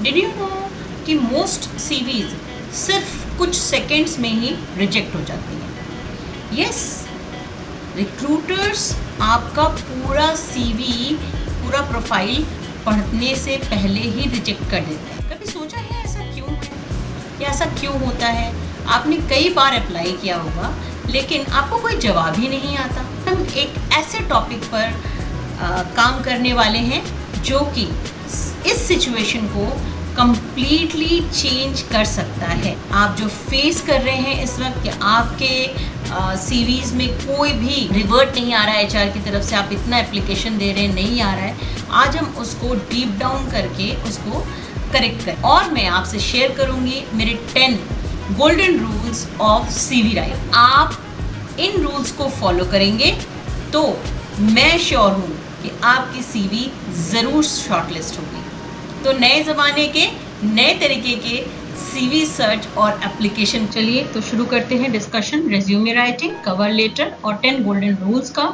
Did you know कि most CVs सिर्फ कुछ सेकंड्स में ही रिजेक्ट हो जाती हैं? यस, रिक्रूटर्स आपका पूरा सीवी, पूरा प्रोफाइल पढ़ने से पहले ही रिजेक्ट कर देते हैं। कभी सोचा है ऐसा क्यों है या ऐसा क्यों होता है? आपने कई बार अप्लाई किया होगा लेकिन आपको कोई जवाब ही नहीं आता। हम एक ऐसे टॉपिक पर काम करने वाले हैं जो कि इस सिचुएशन को कंप्लीटली चेंज कर सकता है। आप जो फेस कर रहे हैं इस वक्त कि आपके सीवीज में कोई भी रिवर्ट नहीं आ रहा है एचआर की तरफ से, आप इतना एप्लीकेशन दे रहे हैं नहीं आ रहा है, आज हम उसको डीप डाउन करके उसको करेक्ट करें। और मैं आपसे शेयर करूंगी मेरे 10 golden rules of CV writing. आप इन रूल्स को फॉलो करेंगे तो मैं श्योर हूँ कि आपकी सीवी ज़रूर शॉर्टलिस्ट होगी। तो नए ज़माने के नए तरीके के सीवी सर्च और एप्लीकेशन। चलिए तो शुरू करते हैं discussion resume writing, cover letter और 10 गोल्डन रूल्स का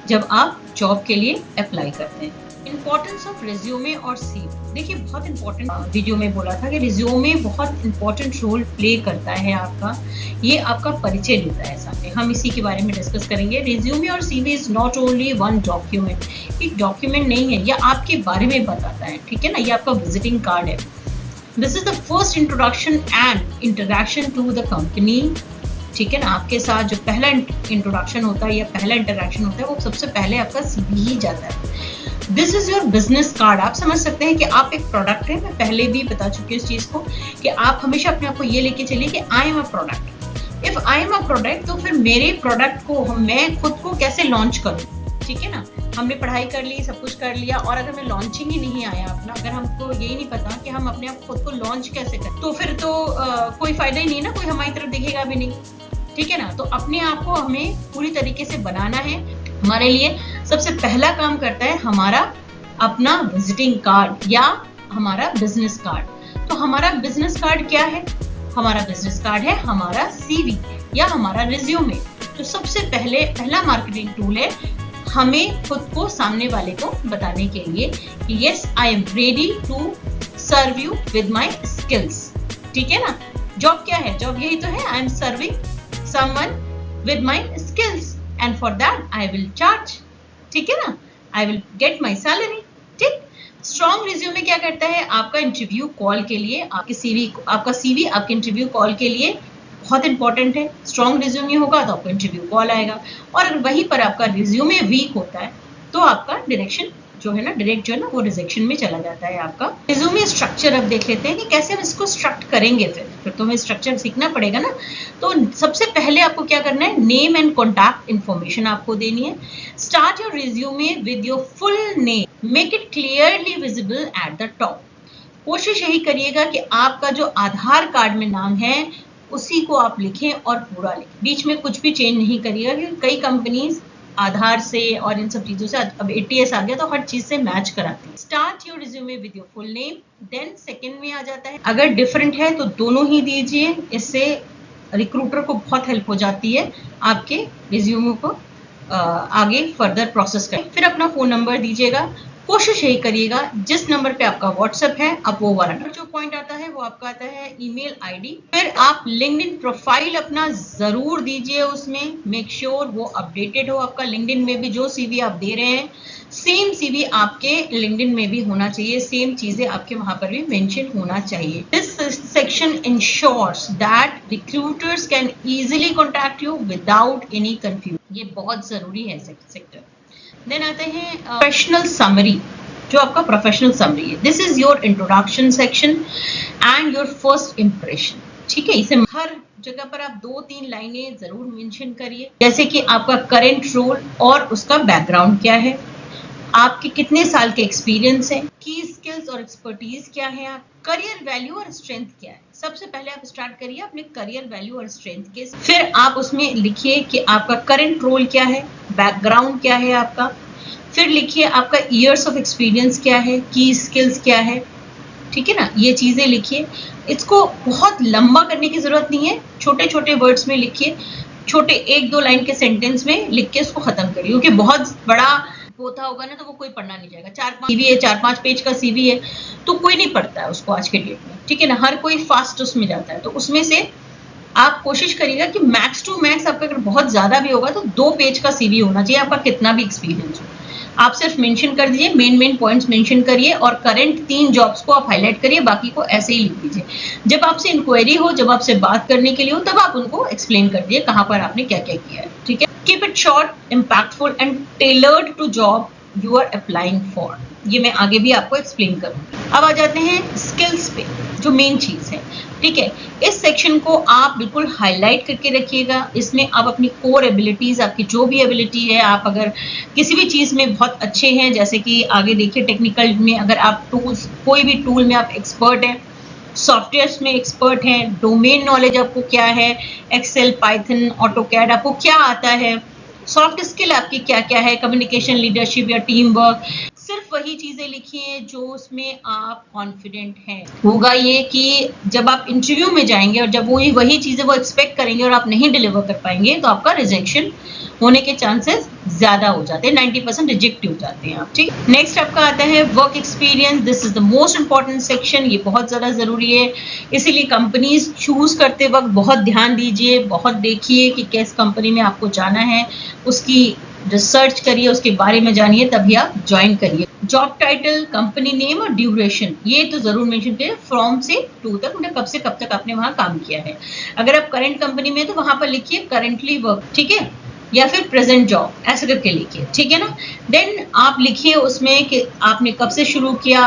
जब आप जॉब के लिए अप्लाई करते हैं। इंपॉर्टेंस ऑफ रेज्यूमे और सीवी। देखिए, बहुत इंपॉर्टेंट, वीडियो में बोला था कि रेज्यूमे बहुत इंपॉर्टेंट रोल प्ले करता है आपका, ये आपका परिचय देता है सामने। हम इसी के बारे में डिस्कस करेंगे। रेज्यूमे और CV is not only one document, एक डॉक्यूमेंट नहीं है, यह आपके बारे में बताता है, ठीक है ना, ये आपका विजिटिंग कार्ड है। This is the first introduction and interaction to the company, ठीक है ना। आपके साथ जो पहला इंट्रोडक्शन होता है या पहला इंटरेक्शन होता है वो सबसे पहले आपका सीवी ही जाता है। This is your business card. आप समझ सकते हैं कि आप एक प्रोडक्ट है। मैं पहले भी बता चुकी हूँ इस चीज को कि आप हमेशा अपने आप को ये लेके चलिए कि I am a product. If I am a product तो फिर मेरे प्रोडक्ट को मैं खुद को कैसे लॉन्च करूँ, ठीक है ना। हमने पढ़ाई कर ली, सब कुछ कर लिया, और अगर मैं लॉन्चिंग ही नहीं आया अपना, अगर हमको यही नहीं पता कि हम अपने आप खुद को लॉन्च कैसे करें, तो फिर तो कोई फायदा ही नहीं ना, कोई हमारी तरफ देखेगा भी नहीं, ठीक है ना। तो अपने आप को हमें पूरी तरीके से बनाना है। हमारे लिए सबसे पहला काम करता है हमारा अपना विजिटिंग कार्ड या हमारा बिजनेस कार्ड। तो हमारा बिजनेस कार्ड क्या है? हमारा बिजनेस कार्ड है हमारा सीवी या हमारा रिज्यूमे। तो सबसे पहला मार्केटिंग टूल है हमें खुद को सामने वाले को बताने के लिए कि yes I am ready to serve you with my skills, ठीक है ना। जॉब क्या है? जॉब यही तो है, I am serving someone with my skills and for that I will charge, ठीक है ना, I will get my salary, ठीक। स्ट्रॉन्ग रिज्यूमे क्या करता है? आपका इंटरव्यू कॉल के लिए, आपकी आपका सीवी आपके इंटरव्यू कॉल के लिए बहुत इंपॉर्टेंट है। स्ट्रॉन्ग रिज्यूमे होगा तो आपको इंटरव्यू कॉल आएगा, और अगर वहीं पर आपका रिज्यूमे वीक होता है तो आपका डायरेक्शन जो है ना, डायरेक्ट जो है ना, वो रिजेक्शन में चला जाता है आपका। रिज्यूमे स्ट्रक्चर अब देख लेते हैं कि कैसे हम इसको स्ट्रक्ट करेंगे। फिर तो हमें स्ट्रक्चर सीखना पड़ेगा ना। तो सबसे पहले आपको क्या करना है? नेम एंड कॉन्टैक्ट इन्फॉर्मेशन आपको देनी है। Start your resume with your full name, make it clearly visible at the top. कोशिश यही करिएगा कि आपका जो आधार कार्ड में नाम है उसी को आप लिखें और पूरा लिखें, बीच में कुछ भी चेंज नहीं करिएगा, क्योंकि कई कंपनीज आधार से और इन सब चीजों से, अब एटीएस आ गया तो हर चीज से मैच कराती है। Start your resume with your full name, then second में आ जाता है, अगर डिफरेंट है तो दोनों ही दीजिए। इससे रिक्रूटर को बहुत हेल्प हो जाती है आपके रिज्यूमे को आगे फर्दर प्रोसेस करें। फिर अपना फोन नंबर दीजिएगा। कोशिश यही करिएगा जिस नंबर पे आपका व्हाट्सएप है आप वो वाला, जो पॉइंट आता है वो आपका आता है ईमेल आईडी। फिर आप लिंक्डइन प्रोफाइल अपना जरूर दीजिए, उसमें मेक श्योर वो अपडेटेड हो। आपका लिंक्डइन में भी जो सीवी आप दे रहे हैं सेम सीवी आपके लिंक्डइन में भी होना चाहिए, सेम चीजें आपके वहां पर भी मेंशन होना चाहिए। This section ensures that recruiters can easily contact you without any confusion. ये बहुत जरूरी है सेक्टर। देन आते हैं प्रोफेशनल समरी, जो आपका प्रोफेशनल समरी है। This is your introduction section and your first impression, ठीक है। इसे हर जगह पर आप 2-3 लाइनें जरूर मेंशन करिए, जैसे कि आपका करंट रोल और उसका बैकग्राउंड क्या है, आपके कितने साल के एक्सपीरियंस है, की स्किल्स और एक्सपर्टीज क्या है, आप करियर वैल्यू और स्ट्रेंथ क्या है। सबसे पहले आप स्टार्ट करिए अपने करियर वैल्यू और स्ट्रेंथ के, फिर आप उसमें लिखिए कि आपका करंट रोल क्या है, बैकग्राउंड क्या है आपका, फिर लिखिए आपका ईयर्स ऑफ एक्सपीरियंस क्या है, की स्किल्स क्या है, ठीक है ना। ये चीजें लिखिए। इसको बहुत लंबा करने की जरूरत नहीं है, छोटे छोटे वर्ड्स में लिखिए, छोटे 1-2 लाइन के सेंटेंस में लिख के उसको खत्म करिए, क्योंकि बहुत बड़ा होता होगा ना तो वो कोई पढ़ना नहीं चाहेगा। 4-5 सीवी है, 4-5 पेज का सीवी है तो कोई नहीं पढ़ता है उसको आज के डेट में, ठीक है ना। हर कोई फास्ट उसमें जाता है, तो उसमें से आप कोशिश करिएगा कि मैक्स टू मैक्स आपका अगर बहुत ज्यादा भी होगा तो 2 पेज का सीवी होना चाहिए, आपका कितना भी एक्सपीरियंस हो। आप सिर्फ मेंशन कर दीजिए, मेन पॉइंट्स मेंशन करिए और करंट 3 जॉब्स को आप हाईलाइट करिए, बाकी को ऐसे ही लिख दीजिए। जब आपसे इंक्वायरी हो, जब आपसे बात करने के लिए हो, तब आप उनको एक्सप्लेन कर दिए कहाँ पर आपने क्या क्या किया है, ठीक है। Keep it short, impactful and tailored to job you are applying for. ये मैं आगे भी आपको एक्सप्लेन करूंगी। अब आ जाते हैं स्किल्स पे, जो मेन चीज है, ठीक है। इस सेक्शन को आप बिल्कुल हाईलाइट करके रखिएगा। इसमें आप अपनी कोर एबिलिटीज, आपकी जो भी एबिलिटी है, आप अगर किसी भी चीज में बहुत अच्छे हैं, जैसे कि आगे देखिए टेक्निकल में अगर आप टूल्स, कोई भी टूल में आप एक्सपर्ट हैं, सॉफ्टवेयर्स में एक्सपर्ट हैं, डोमेन नॉलेज आपको क्या है, एक्सेल, पाइथन, ऑटोकैड आपको क्या आता है, सॉफ्ट स्किल आपकी क्या क्या है, कम्युनिकेशन, लीडरशिप या टीम वर्क, सिर्फ वही चीजें लिखिए जो उसमें आप कॉन्फिडेंट हैं। होगा ये कि जब आप इंटरव्यू में जाएंगे और जब वही चीजें वो एक्सपेक्ट करेंगे और आप नहीं डिलीवर कर पाएंगे तो आपका रिजेक्शन होने के चांसेस ज्यादा हो जाते हैं, 90% रिजेक्ट हो जाते हैं आप, ठीक। नेक्स्ट आपका आता है work experience. This is the most important section, ये बहुत ज्यादा जरूरी है, इसीलिए कंपनीज चूज करते वक्त बहुत ध्यान दीजिए, बहुत देखिए कि किस कंपनी में आपको जाना है, उसकी रिसर्च करिए, उसके बारे में जानिए, तभी आप ज्वाइन करिए। जॉब टाइटल, कंपनी नेम और ड्यूरेशन, ये तो जरूर मेंशन करिए, फ्रॉम से टू तक, मतलब कब से कब तक आपने वहां काम किया है। अगर आप करंट कंपनी में तो वहां पर लिखिए करंटली वर्क, ठीक है, या फिर प्रेजेंट जॉब, ऐसे करके लिखिए, ठीक है ना। देन आप लिखिए उसमें कि आपने कब से शुरू किया,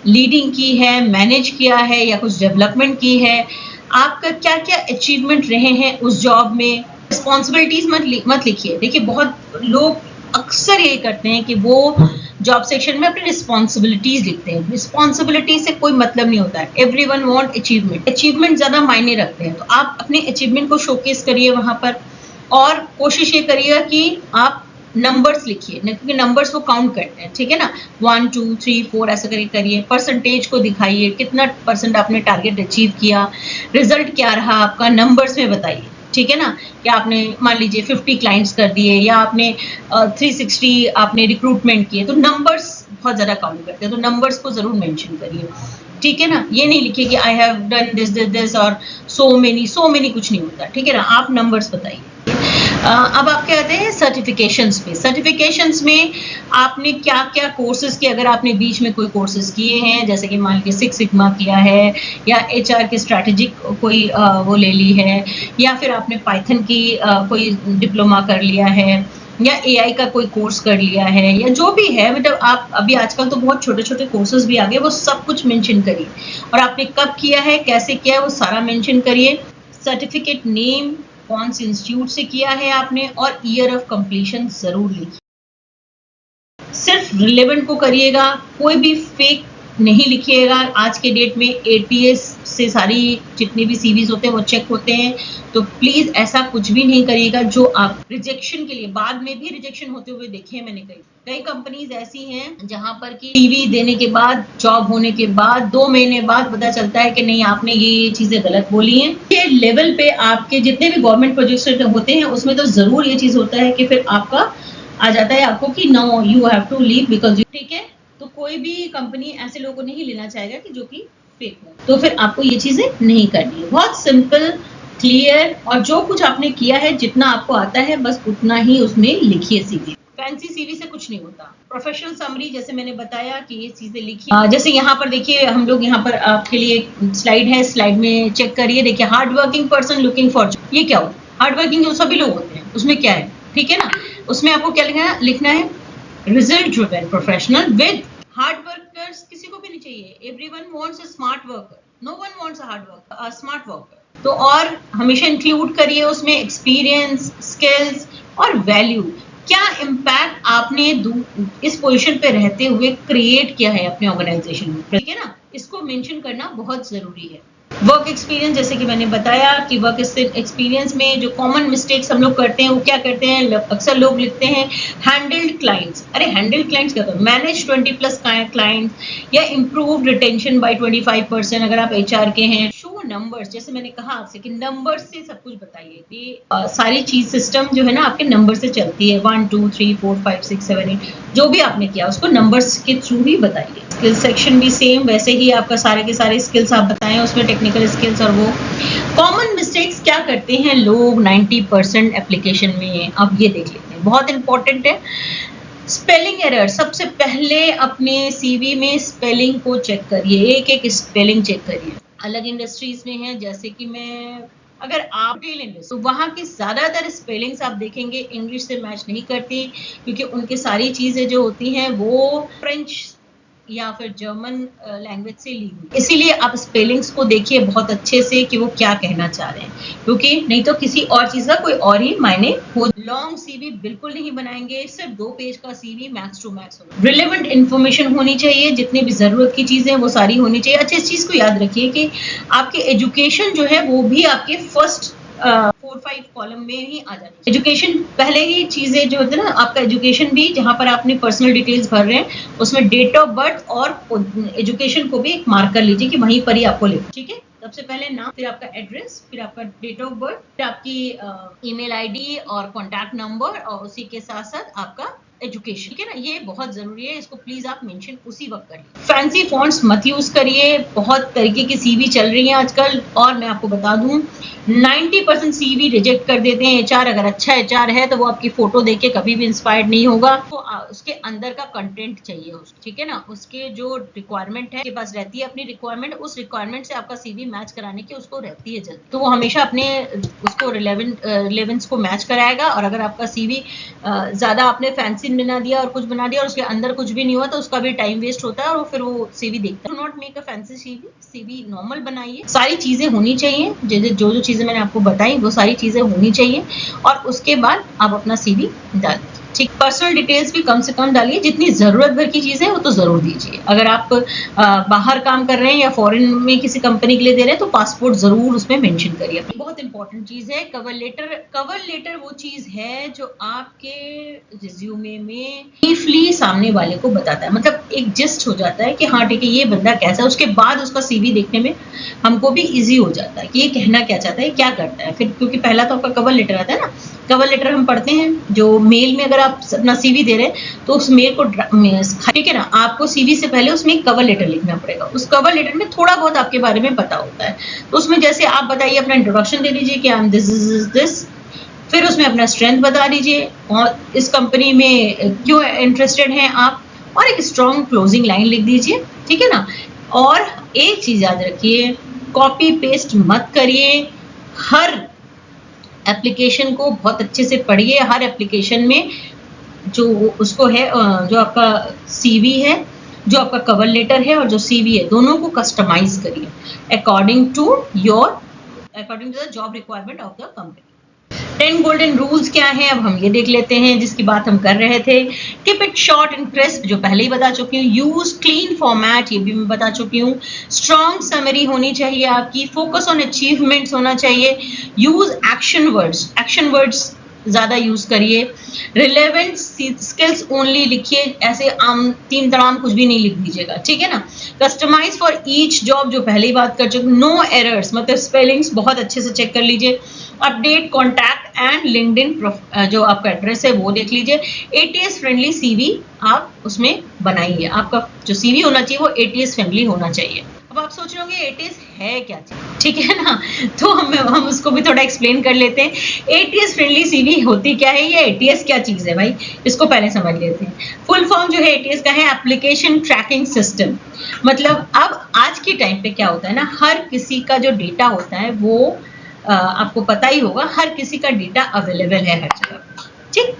लीडिंग की है, मैनेज किया है या कुछ डेवलपमेंट की है, आपका क्या क्या अचीवमेंट रहे हैं उस जॉब में। रिस्पॉन्सिबिलिटीज मत लिखिए। देखिए बहुत लोग अक्सर ये करते हैं कि वो जॉब सेक्शन में अपनी रिस्पॉन्सिबिलिटीज लिखते हैं। रिस्पॉन्सिबिलिटी से कोई मतलब नहीं होता है, एवरीवन वांट अचीवमेंट, अचीवमेंट ज्यादा मायने रखते हैं, तो आप अपने अचीवमेंट को शोकेस करिए वहां पर, और कोशिश ये करिएगा कि आप नंबर्स लिखिए, क्योंकि नंबर्स को काउंट करते हैं, ठीक है ना, 1 2 3 4 ऐसा करके करिए। परसेंटेज को दिखाइए, कितना परसेंट आपने टारगेट अचीव किया, रिजल्ट क्या रहा आपका, नंबर्स में बताइए, ठीक है ना। कि आपने मान लीजिए 50 क्लाइंट्स कर दिए या आपने 360 आपने रिक्रूटमेंट किए, तो नंबर्स बहुत ज्यादा काउंट करते हैं, तो नंबर्स को जरूर मेंशन करिए, ठीक है ना। ये नहीं लिखिए कि आई हैव डन दिस और सो मेनी कुछ नहीं होता, ठीक है ना, आप नंबर्स बताइए। अब आपके आते हैं सर्टिफिकेशंस पे। सर्टिफिकेशंस में आपने क्या क्या कोर्सेज किए, अगर आपने बीच में कोई कोर्सेज किए हैं, जैसे कि मान लीजिए 6 सिग्मा किया है या HR की स्ट्रैटेजिक कोई वो ले ली है, या फिर आपने पाइथन की कोई डिप्लोमा कर लिया है, या AI का कोई कोर्स कर लिया है, या जो भी है, मतलब आप अभी आजकल तो बहुत छोटे छोटे कोर्सेज भी आ गए, वो सब कुछ मेंशन करिए, और आपने कब किया है, कैसे किया है, वो सारा मेंशन करिए। सर्टिफिकेट नेम, कौन से इंस्टीट्यूट से किया है आपने, और ईयर ऑफ कंप्लीशन जरूर लिखिए। सिर्फ रिलेवेंट को करिएगा, कोई भी फेक नहीं लिखिएगा। आज के डेट में ATS से सारी जितने भी CVs होते हैं वो चेक होते हैं, तो प्लीज ऐसा कुछ भी नहीं करिएगा जो आप रिजेक्शन के लिए, बाद में भी रिजेक्शन होते हुए देखे हैं मैंने। कई कंपनीज ऐसी हैं जहां पर कि CV देने के बाद, जॉब होने के बाद 2 महीने बाद पता चलता है कि नहीं आपने ये चीजें गलत बोली हैं। ये लेवल पे आपके जितने भी गवर्नमेंट प्रोजेक्ट्स होते हैं उसमें तो जरूर ये चीज होता है कि फिर आपका आ जाता है आपको कि no you have to leave because, ठीक है। तो कोई भी कंपनी ऐसे लोगों को नहीं लेना चाहेगा कि जो कि फेक हो, तो फिर आपको ये चीजें नहीं करनी है। बहुत सिंपल, क्लियर, और जो कुछ आपने किया है, जितना आपको आता है बस उतना ही उसमें लिखिए सीधे। फैंसी CV से कुछ नहीं होता। प्रोफेशनल समरी जैसे मैंने बताया कि ये चीजें लिखिए। जैसे यहाँ पर देखिए, हम लोग यहाँ पर आपके लिए स्लाइड है, स्लाइड में चेक करिए। देखिए hard working person looking for, ये क्या हो, हार्ड वर्किंग जो सभी लोग होते हैं उसमें क्या है, ठीक है ना। उसमें आपको क्या लिखना है, result driven professional with hard workers किसी को भी नहीं चाहिए, everyone wants a smart worker, no one wants a hard worker, a smart worker. तो और हमेशा इंक्लूड करिए उसमें एक्सपीरियंस, स्किल्स और वैल्यू, क्या इम्पैक्ट आपने इस पोजीशन पे रहते हुए क्रिएट किया है अपने ऑर्गेनाइजेशन में, ठीक है ना। इसको मेंशन करना बहुत जरूरी है। वर्क एक्सपीरियंस, जैसे कि मैंने बताया कि वर्क एक्सपीरियंस में जो कॉमन मिस्टेक्स हम लोग करते हैं वो क्या करते हैं, अक्सर लोग लिखते हैं हैंडल्ड क्लाइंट्स। अरे हैंडल्ड क्लाइंट्स क्या होता है, मैनेज 20+ क्लाइंट्स या इम्प्रूव रिटेंशन बाय 25% अगर आप एचआर के हैं। शो नंबर्स, जैसे मैंने कहा आपसे कि नंबर से सब कुछ बताइए। ये सारी चीज सिस्टम जो है ना आपके नंबर से चलती है, 1 2 3 4 5 6 7 8 जो भी आपने किया उसको नंबर्स के थ्रू ही बताइए। स्किल सेक्शन भी सेम वैसे ही आपका सारे के सारे स्किल्स आप बताएं, उसमें टेक्निकल स्किल्स और वो। कॉमन मिस्टेक्स क्या करते हैं लोग 90% एप्लीकेशन में, अब ये देख लेते हैं, बहुत इंपॉर्टेंट है। स्पेलिंग एरर, सबसे पहले अपने सीवी में स्पेलिंग को चेक करिए, एक एक स्पेलिंग चेक करिए। अलग इंडस्ट्रीज में है, जैसे कि मैं अगर आप रिटेल इंडस्ट्री, तो वहाँ की ज़्यादातर स्पेलिंग्स आप देखेंगे इंग्लिश से मैच नहीं करती, क्योंकि उनकी सारी चीज़ें जो होती हैं वो फ्रेंच या फिर जर्मन लैंग्वेज से ली हुई, इसीलिए आप स्पेलिंग्स को देखिए बहुत अच्छे से कि वो क्या कहना चाह रहे हैं, क्योंकि नहीं तो किसी और चीज का कोई और ही मायने हो। लॉन्ग सीवी बिल्कुल नहीं बनाएंगे, सिर्फ 2 पेज का सीवी मैक्स टू मैक्स होगा। रिलेवेंट इन्फॉर्मेशन होनी चाहिए, जितनी भी जरूरत की चीजें वो सारी होनी चाहिए। अच्छा, इस चीज को याद रखिए कि आपके एजुकेशन जो है वो भी आपके फर्स्ट 4-5 कॉलम में ही आ जाती है। एजुकेशन पहले ही चीजें जो होती है ना, आपका एजुकेशन भी जहां पर आपने पर्सनल डिटेल्स भर रहे हैं उसमें डेट ऑफ बर्थ और एजुकेशन को भी एक मार्क कर लीजिए कि वहीं पर ही आपको लिखना, ठीक है। सबसे पहले नाम, फिर आपका एड्रेस, फिर आपका डेट ऑफ बर्थ, फिर आपकी ईमेल आईडी और कॉन्टैक्ट नंबर, और उसी के साथ साथ आपका एजुकेशन, ठीक है ना। ये बहुत जरूरी है, इसको प्लीज आप मेंशन उसी वक्त करिए। फैंसी फॉन्ट्स मत यूज करिए, बहुत तरीके की सीवी चल रही है आजकल, और मैं आपको बता दूं 90% सीवी रिजेक्ट कर देते हैं एचआर। अगर अच्छा एचआर है तो वो आपकी फोटो देख के कभी भी इंस्पायर्ड नहीं होगा, तो उसके अंदर का कंटेंट चाहिए उसको, ठीक है ना। उसके जो रिक्वायरमेंट है के पास रहती है अपनी रिक्वायरमेंट, उस रिक्वायरमेंट से आपका सीवी मैच कराने की उसको रहती है जल्दी, तो वो हमेशा अपने उसको रिलेवेंस को मैच कराएगा। और अगर आपका सीवी ज्यादा आपने फैंसी बना दिया और कुछ बना दिया और उसके अंदर कुछ भी नहीं हुआ तो उसका भी टाइम वेस्ट होता है, और फिर वो सीवी देखता है। Do not make a fancy CV, CV normal बनाइए। सारी चीजें होनी चाहिए, जो चीजें मैंने आपको बताई वो सारी चीजें होनी चाहिए, और उसके बाद आप अपना सीवी डालिए, ठीक। पर्सनल डिटेल्स भी कम से कम डालिए, जितनी जरूरत भर की चीजें वो तो जरूर दीजिए। अगर आप बाहर काम कर रहे हैं या फॉरेन में किसी कंपनी के लिए दे रहे हैं तो पासपोर्ट जरूर उसमें मेंशन करिए। बहुत इंपॉर्टेंट चीज है कवर लेटर। कवर लेटर वो चीज है जो आपके रिज्यूमे में ब्रीफली सामने वाले को बताता है, मतलब एक जिस्ट हो जाता है कि हाँ ठीक है ये बंदा कैसा है, उसके बाद उसका सीवी देखने में हमको भी इजी हो जाता है कि ये कहना क्या चाहता है, क्या करता है फिर, क्योंकि पहला तो आपका कवर लेटर आता है ना। कवर लेटर हम पढ़ते हैं जो मेल में, अगर आप अपना सीवी दे रहे हैं तो उस मेल को, ठीक है ना, आपको सीवी से पहले उसमें एक कवर लेटर लिखना पड़ेगा। उस कवर लेटर में थोड़ा बहुत आपके बारे में पता होता है, तो उसमें जैसे आप बताइए, अपना इंट्रोडक्शन दे दीजिए कि आई एम दिस, फिर उसमें अपना स्ट्रेंथ बता दीजिए और इस कंपनी में क्यों इंटरेस्टेड हैं आप, और एक स्ट्रॉन्ग क्लोजिंग लाइन लिख दीजिए, ठीक है ना। और एक चीज याद रखिए, कॉपी पेस्ट मत करिए, हर एप्लीकेशन को बहुत अच्छे से पढ़िए। हर एप्लीकेशन में जो उसको है, जो आपका सीवी है, जो आपका कवर लेटर है और जो सीवी है, दोनों को कस्टमाइज करिए according to the job requirement of the company. 10 golden rules क्या हैं, अब हम ये देख लेते हैं जिसकी बात हम कर रहे थे। Keep it short and crisp, जो पहले ही बता चुकी हूँ। यूज क्लीन फॉर्मेट, ये भी मैं बता चुकी हूँ। स्ट्रॉन्ग समरी होनी चाहिए आपकी। फोकस ऑन अचीवमेंट्स होना चाहिए। यूज एक्शन वर्ड्स ज्यादा यूज करिए। रिलेवेंट स्किल्स ओनली लिखिए, ऐसे आम तीन तड़ाम कुछ भी नहीं लिख दीजिएगा, ठीक है ना। कस्टमाइज फॉर ईच जॉब, जो पहले ही बात कर चुके। नो एरर्स, मतलब स्पेलिंग्स बहुत अच्छे से चेक कर लीजिए। अपडेट कॉन्टैक्ट एंड लिंक्डइन, जो आपका एड्रेस है वो देख लीजिए। एटीएस फ्रेंडली सीवी आप उसमें बनाइए, आपका जो सीवी होना चाहिए वो एटीएस फ्रेंडली होना चाहिए। अब आप सोच रहे होंगे एटीएस है क्या चीज, ठीक है ना, तो हम उसको भी थोड़ा एक्सप्लेन कर लेते हैं। एटीएस फ्रेंडली सीवी होती क्या है, या एटीएस क्या चीज है भाई, इसको पहले समझ लेते हैं। फुल फॉर्म जो है एटीएस का है एप्लीकेशन ट्रैकिंग सिस्टम। मतलब अब आज के टाइम पे क्या होता है ना, हर किसी का जो डेटा होता है वो आपको पता ही होगा, हर किसी का डेटा अवेलेबल है हर जगह, ठीक।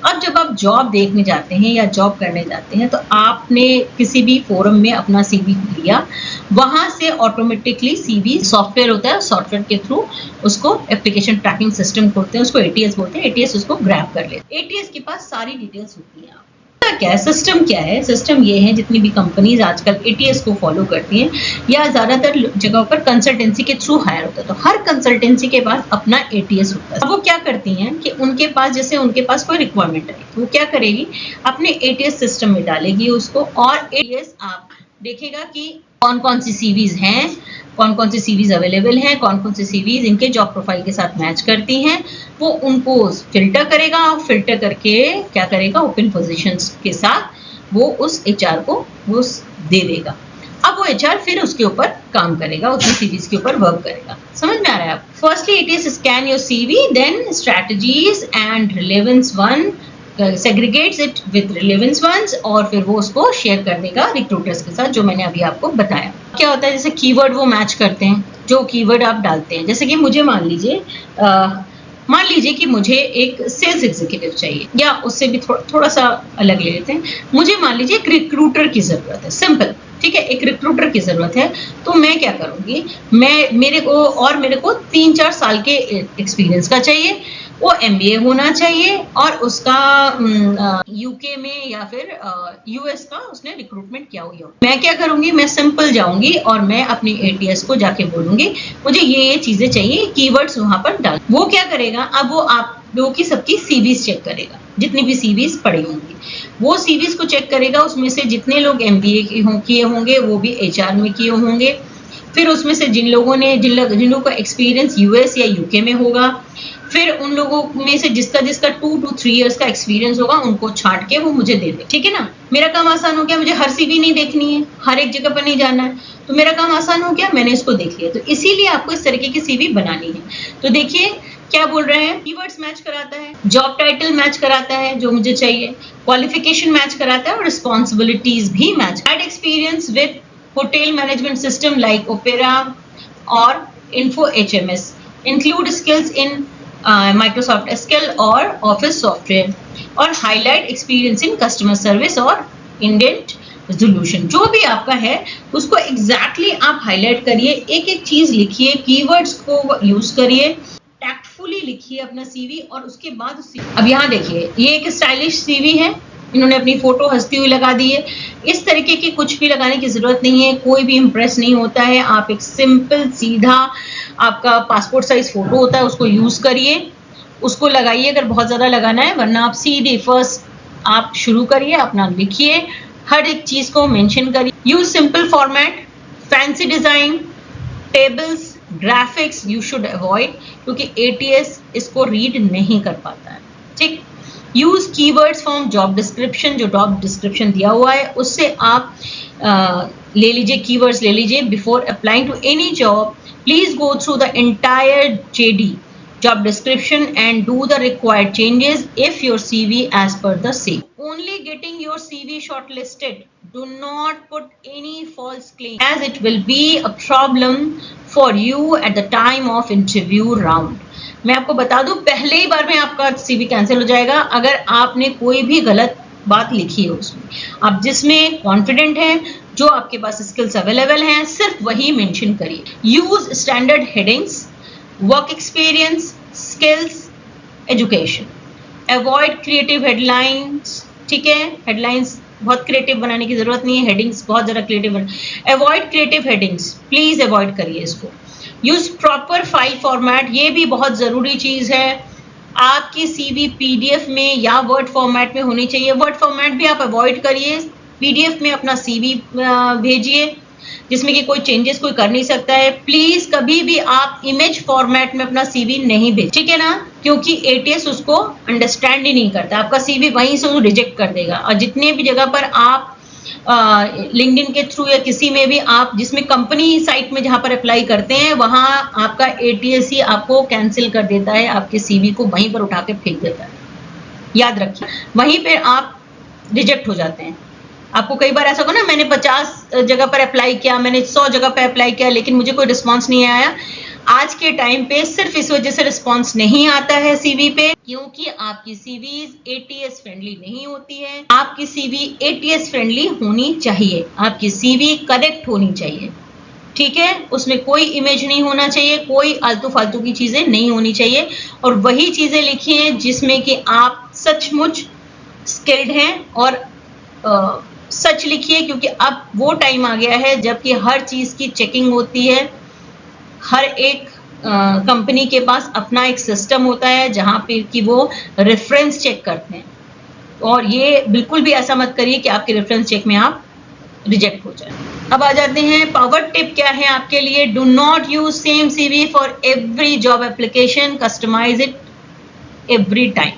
अब जब आप जॉब देखने जाते हैं या जॉब करने जाते हैं तो आपने किसी भी फोरम में अपना सीवी लिया, वहां से ऑटोमेटिकली सीवी सॉफ्टवेयर होता है, सॉफ्टवेयर के थ्रू उसको एप्लीकेशन ट्रैकिंग सिस्टम खोलते हैं, उसको एटीएस बोलते हैं, एटीएस उसको ग्रैब कर लेते हैं। एटीएस के पास सारी डिटेल्स होती हैं। क्या है, सिस्टम क्या है? सिस्टम ये है, जितनी भी कंपनीज आजकल एटीएस को फॉलो करती हैं या ज्यादातर जगहों पर कंसल्टेंसी के थ्रू हायर होता है, तो हर कंसल्टेंसी के पास अपना एटीएस होता है। वो क्या करती हैं कि उनके पास, जैसे उनके पास कोई रिक्वायरमेंट है, तो वो क्या करेगी, अपने एटीएस सिस्टम में डालेगी उसको, और एटीएस आप देखेगा कि कौन कौन सी सीवीज हैं, कौन कौन सी सीवीज अवेलेबल हैं, कौन कौन सी सीवीज इनके जॉब प्रोफाइल के साथ मैच करती हैं, वो उनको फिल्टर करेगा, और फिल्टर करके क्या करेगा, ओपन पोजीशंस के साथ वो उस एचआर को वो दे देगा। अब वो एचआर फिर उसके ऊपर काम करेगा, उसकी सीवीज के ऊपर वर्क करेगा। समझ में आ रहा है आप? Firstly ATS scan your CV, then strategies and relevance one segregates it with relevance once, और फिर वो उसको शेयर कर देगा रिक्रूटर्स के साथ, जो मैंने अभी आपको बताया। क्या होता है, जैसे कीवर्ड वो मैच करते हैं, जो कीवर्ड आप डालते हैं, जैसे कि मुझे मान लीजिए कि मुझे एक सेल्स एग्जीक्यूटिव चाहिए, या उससे भी थोड़ा सा अलग ले लेते हैं, मुझे मान लीजिए एक रिक्रूटर की जरूरत है, सिंपल, ठीक है, एक रिक्रूटर की जरूरत है। तो मैं क्या करूंगी, मेरे को 3-4 साल के एक्सपीरियंस का चाहिए, वो एमबीए होना चाहिए, और उसका यूके में या फिर यूएस का उसने रिक्रूटमेट किया हुई हो। मैं क्या करूंगी, मैं सिंपल जाऊंगी और मैं अपनी एटीएस को जाके बोलूंगी मुझे ये चीजें चाहिए, कीवर्ड्स वहां पर डाल। वो क्या करेगा, अब वो आप लोगों की सबकी सीवीज चेक करेगा, जितनी भी सीवीज पड़ी होंगी वो सीवीज को चेक करेगा, उसमें से जितने लोग एमबीए किए होंगे वो भी एचआर में किए होंगे, फिर उसमें से जिन लोगों का एक्सपीरियंस यूएस या यूके में होगा, फिर उन लोगों में से जिसका 2 to 3 इयर्स का एक्सपीरियंस होगा, उनको छांट के वो मुझे दे दे। ठीक है ना, मेरा काम आसान हो गया, मुझे हर सीवी नहीं देखनी है, हर एक जगह पर नहीं जाना है, तो मेरा काम आसान हो गया, मैंने इसको देख लिया। तो इसीलिए आपको इस तरीके की सीवी बनानी है। तो देखिए क्या बोल रहे हैं, कीवर्ड्स मैच कराता है, जॉब टाइटल मैच कराता है जो मुझे चाहिए, क्वालिफिकेशन मैच कराता है, और रिस्पॉन्सिबिलिटीज भी match. Had experience with hotel management system like Opera और Info HMS, include skills in Microsoft Excel और ऑफिस सॉफ्टवेयर, और highlight experience in customer service और इंडेंट रेजोल्यूशन। जो भी आपका है उसको एग्जैक्टली आप हाईलाइट करिए, एक एक चीज लिखिए, कीवर्ड्स को यूज करिए, टैक्टफुली लिखिए अपना सीवी, और उसके बाद अब यहाँ देखिए ये एक स्टाइलिश सीवी है, इन्होंने अपनी फोटो हंसती हुई लगा दी है। इस तरीके की कुछ भी लगाने की जरूरत नहीं है, कोई भी इंप्रेस नहीं होता है। आप एक सिंपल सीधा आपका पासपोर्ट साइज फोटो होता है उसको यूज करिए, उसको लगाइए अगर बहुत ज्यादा लगाना है, वरना आप सीधे फर्स्ट आप शुरू करिए, अपना लिखिए, हर एक चीज को मेंशन करिए। Use simple format, fancy design, tables, graphics you should avoid, क्योंकि एटीएस इसको रीड नहीं कर पाता है। ठीक, use keywords from job description, जो जॉब डिस्क्रिप्शन दिया हुआ है उससे आप ले लीजिए, कीवर्ड्स ले लीजिए। Before applying to any job please go through the entire JD job description and do the required changes if your CV as per the same. Only getting your CV shortlisted. Do not put any false claim, as it will be a problem for you at the time of interview round. मैं आपको बता दूं, पहले ही बार में आपका CV cancel हो जाएगा अगर आपने कोई भी गलत बात लिखी है उसमें। आप जिसमें कॉन्फिडेंट हैं, जो आपके पास स्किल्स अवेलेबल हैं, सिर्फ वही मेंशन करिए। Use standard headings, work experience, skills, education. Avoid creative headlines, ठीक है, हेडलाइंस बहुत क्रिएटिव बनाने की जरूरत नहीं है, हेडिंग्स बहुत ज्यादा creative. Avoid creative headings, please avoid करिए इसको। यूज प्रॉपर फाइल फॉर्मेट, ये भी बहुत जरूरी चीज है। आपकी सीवी पीडीएफ में या वर्ड फॉर्मेट में होनी चाहिए, वर्ड फॉर्मेट भी आप अवॉइड करिए, पीडीएफ में अपना सीवी भेजिए, जिसमें कि कोई चेंजेस कोई कर नहीं सकता है। प्लीज कभी भी आप इमेज फॉर्मेट में अपना सीवी नहीं भेज, ठीक है ना, क्योंकि एटीएस उसको अंडरस्टैंड ही नहीं करता, आपका सीवी वहीं से वो रिजेक्ट कर देगा। और जितने भी जगह पर आप लिंक्डइन के थ्रू या किसी में भी आप जिसमें कंपनी साइट में जहां पर अप्लाई करते हैं, वहां आपका एटीएस ही आपको कैंसिल कर देता है, आपके सीवी को वहीं पर उठा के फेंक देता है। याद रखिए, वहीं पर आप रिजेक्ट हो जाते हैं। आपको कई बार ऐसा होगा ना, मैंने 50 जगह पर अप्लाई किया, मैंने 100 जगह पर अप्लाई किया, लेकिन मुझे कोई रिस्पांस नहीं आया। आज के टाइम पे सिर्फ इस वजह से रिस्पांस नहीं आता है सीवी पे, क्योंकि आपकी सीवीज एटीएस फ्रेंडली नहीं होती है। आपकी सीवी एटीएस फ्रेंडली होनी चाहिए, आपकी सीवी करेक्ट होनी चाहिए, ठीक है, उसमें कोई इमेज नहीं होना चाहिए, कोई आलतू फालतू की चीजें नहीं होनी चाहिए, और वही चीजें लिखी हैं जिसमें कि आप सचमुच स्किल्ड हैं और सच लिखिए, क्योंकि अब वो टाइम आ गया है जबकि हर चीज़ की चेकिंग होती है। हर एक कंपनी के पास अपना एक सिस्टम होता है जहाँ पे कि वो रेफरेंस चेक करते हैं, और ये बिल्कुल भी ऐसा मत करिए कि आपके रेफरेंस चेक में आप रिजेक्ट हो जाए। अब आ जाते हैं पावर टिप क्या है आपके लिए। Do not use same CV for every job application, customise it every time,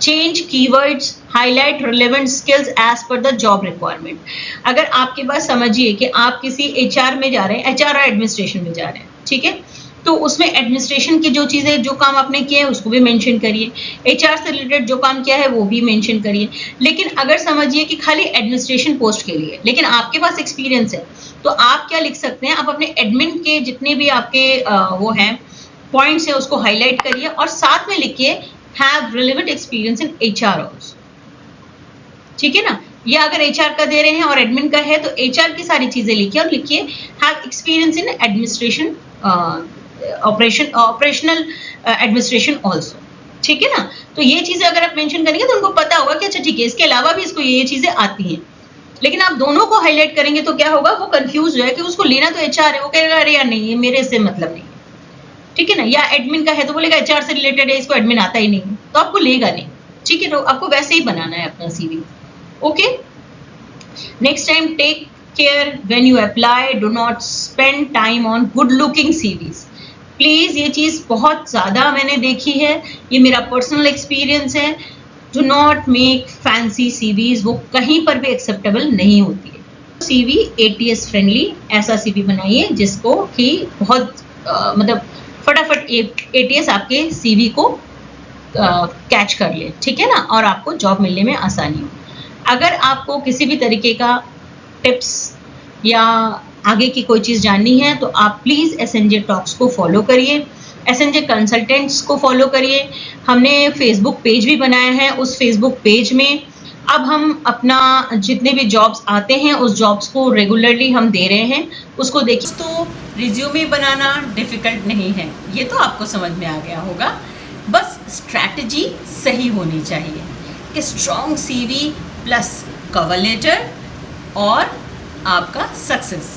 change keywords, highlight relevant skills as per the job requirement. अगर आपके पास समझिए कि आप किसी एचआर में जा रहे हैं, एचआर और एडमिनिस्ट्रेशन में जा रहे हैं, ठीक है, तो उसमें एडमिनिस्ट्रेशन की जो चीज़ें, जो काम आपने किए हैं उसको भी मेंशन करिए, एचआर से रिलेटेड जो काम किया है वो भी मेंशन करिए। लेकिन अगर समझिए कि खाली एडमिनिस्ट्रेशन पोस्ट के लिए, लेकिन आपके पास एक्सपीरियंस है, तो आप क्या लिख सकते हैं, आप अपने एडमिन के जितने भी आपके वो हैं पॉइंट्स है उसको हाईलाइट करिए और साथ में लिखिए have relevant experience in HR also, ठीक है ना। या अगर एचआर का दे रहे हैं और एडमिन का है तो एचआर की सारी चीजें लिखिए और लिखिए have experience in administration, operational administration also, ठीक है ना। तो ये चीजें अगर आप मेंशन करेंगे तो उनको पता होगा कि अच्छा ठीक है, इसके अलावा भी इसको ये चीजें आती हैं। लेकिन आप दोनों को हाईलाइट करेंगे तो क्या होगा, वो कंफ्यूज है कि उसको लेना तो एचआर है, वो कहेगा अरे यार नहीं, ये मेरे से मतलब नहीं, ठीक है ना। या एडमिन का है तो बोलेगा एचआर से रिलेटेड है, इसको एडमिन आता ही नहीं, तो आपको लेगा नहीं, ठीक है। तो आपको वैसे ही बनाना है अपना CV, okay. Next time take care when you apply, do not spend time on good looking CVs. Please, ये चीज बहुत ज्यादा मैंने देखी है, ये मेरा पर्सनल एक्सपीरियंस है। Do not make fancy CVs, वो कहीं पर भी एक्सेप्टेबल नहीं होती है। सीवी एटीएस फ्रेंडली ऐसा सीवी बनाइए जिसको कि बहुत मतलब फटाफट एटीएस आपके सीवी को कैच कर ले, ठीक है ना, और आपको जॉब मिलने में आसानी हो। अगर आपको किसी भी तरीके का टिप्स या आगे की कोई चीज़ जाननी है तो आप प्लीज़ एसएनजे टॉक्स को फॉलो करिए, एसएनजे कंसल्टेंट्स को फॉलो करिए। हमने फेसबुक पेज भी बनाया है, उस फेसबुक पेज में अब हम अपना जितने भी जॉब्स आते हैं उस जॉब्स को रेगुलरली हम दे रहे हैं, उसको देखिए। तो रिज्यूमे बनाना डिफ़िकल्ट नहीं है, ये तो आपको समझ में आ गया होगा। बस स्ट्रैटेजी सही होनी चाहिए कि strong CV plus cover letter और आपका सक्सेस।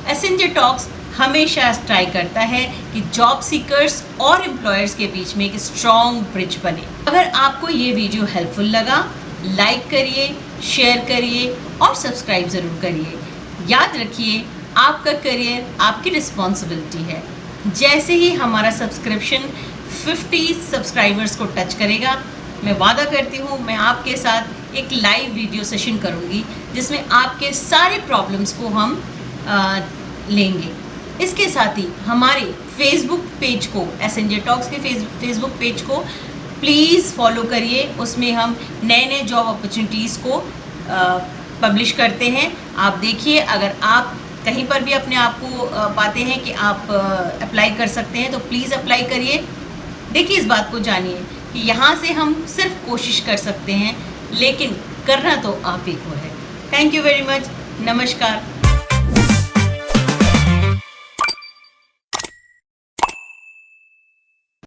एसएनजे टॉक्स हमेशा ट्राई करता है कि जॉब सीकर्स और एम्प्लॉयर्स के बीच में एक स्ट्रॉन्ग ब्रिज बने। अगर आपको ये वीडियो हेल्पफुल लगा, लाइक करिए, शेयर करिए और सब्सक्राइब ज़रूर करिए। याद रखिए, आपका करियर आपकी रिस्पॉन्सिबिलिटी है। जैसे ही हमारा सब्सक्रिप्शन 50 सब्सक्राइबर्स को टच करेगा, मैं वादा करती हूँ मैं आपके साथ एक लाइव वीडियो सेशन करूँगी जिसमें आपके सारे प्रॉब्लम्स को हम लेंगे। इसके साथ ही हमारे फेसबुक पेज को, एसएनजे टॉक्स के फेसबुक पेज को प्लीज़ फॉलो करिए। उसमें हम नए नए जॉब अपॉर्चुनिटीज़ को पब्लिश करते हैं। आप देखिए, अगर आप कहीं पर भी अपने आप को पाते हैं कि आप अप्लाई कर सकते हैं तो प्लीज़ अप्लाई करिए। देखिए, इस बात को जानिए कि यहाँ से हम सिर्फ कोशिश कर सकते हैं, लेकिन करना तो आप ही को है। Thank you very much. नमस्कार।